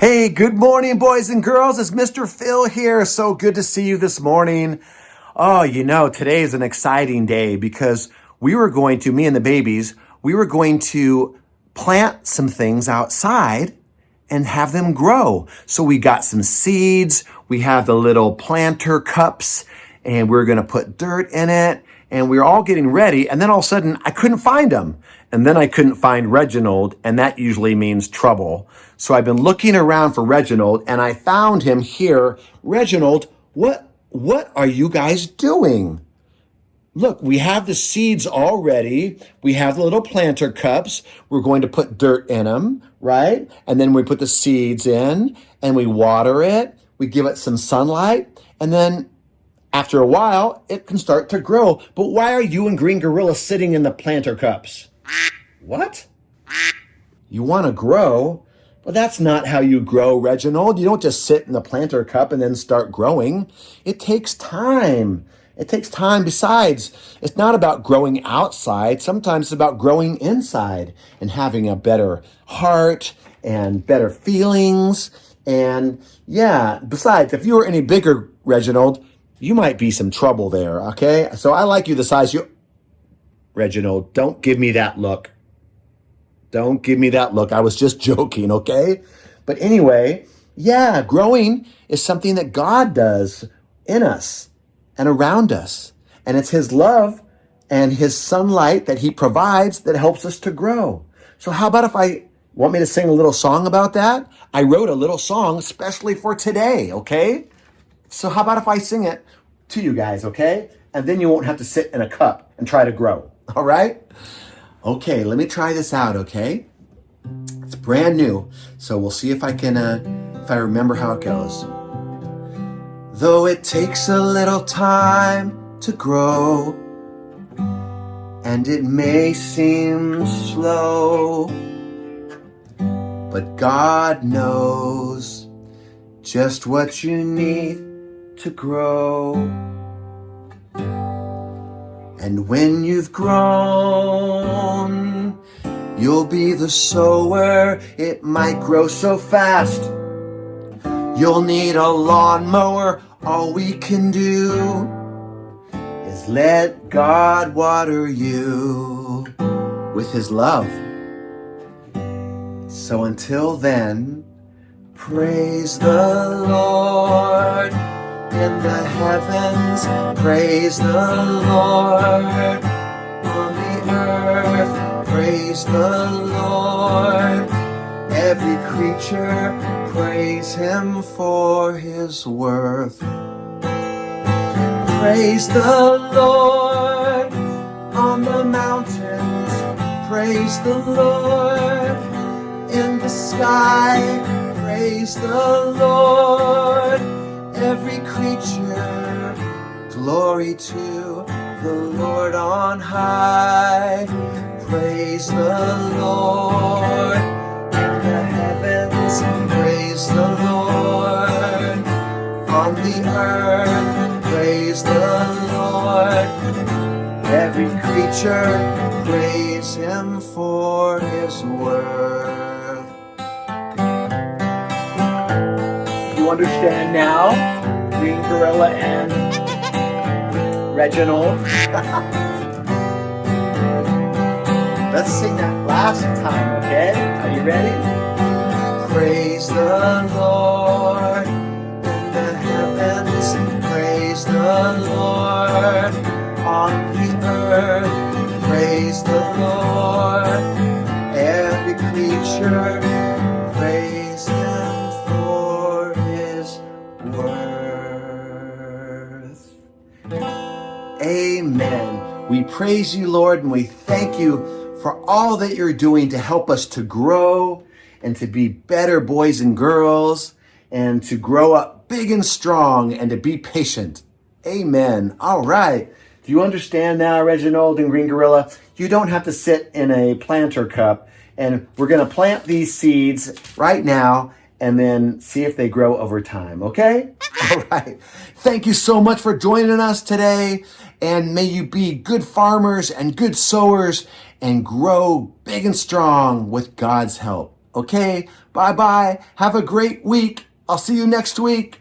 Hey, good morning, boys and girls. It's Mr. Phil here. So good to see you this morning. Oh, today is an exciting day because me and the babies, we were going to plant some things outside and have them grow. So we got some seeds. We have the little planter cups and we're going to put dirt in it. And we were all getting ready. And then all of a sudden I couldn't find them. And then I couldn't find Reginald. And that usually means trouble. So I've been looking around for Reginald and I found him here. Reginald, what are you guys doing? Look, we have the seeds already. We have the little planter cups. We're going to put dirt in them, right? And then we put the seeds in and we water it. We give it some sunlight. And then after a while, it can start to grow. But why are you and Green Gorilla sitting in the planter cups? What? You want to grow? Well, that's not how you grow, Reginald. You don't just sit in the planter cup and then start growing. It takes time. It takes time. Besides, it's not about growing outside. Sometimes it's about growing inside and having a better heart and better feelings. And yeah, besides, if you were any bigger, Reginald, you might be some trouble there, okay? So I like you the size you... Reginald, don't give me that look. Don't give me that look. I was just joking, okay? But anyway, yeah, growing is something that God does in us and around us. And it's His love and His sunlight that He provides that helps us to grow. So how about if I want me to sing a little song about that? I wrote a little song especially for today, okay? So how about if I sing it to you guys, okay? And then you won't have to sit in a cup and try to grow, all right? Okay, let me try this out, okay? It's brand new, so we'll see if I can, if I remember how it goes. Though it takes a little time to grow, and it may seem slow, but God knows just what you need to grow. And when you've grown, you'll be the sower. It might grow so fast, you'll need a lawnmower. All we can do is let God water you with His love. So until then, praise the Lord in the heavens, praise the Lord on the earth, praise the Lord. Every creature, praise Him for His worth. Praise the Lord on the mountains, praise the Lord in the sky, praise the Lord. Every creature, glory to the Lord on high. Praise the Lord in the heavens, praise the Lord on the earth, praise the Lord. Every creature, praise Him for His worth. You understand now, Green Gorilla and Reginald? Let's sing that last time, okay? Are you ready? Praise the Lord in the heavens, praise the Lord on the earth, praise the Lord. Every creature, praise Him for His worth. Amen. We praise you, Lord, and we thank you for all that you're doing to help us to grow and to be better boys and girls and to grow up big and strong and to be patient. Amen. All right. Do you understand now, Reginald and Green Gorilla? You don't have to sit in a planter cup, and we're going to plant these seeds right now and then see if they grow over time, okay? All right. Thank you so much for joining us today, and may you be good farmers and good sowers and grow big and strong with God's help. Okay, bye bye. Have a great week. I'll see you next week.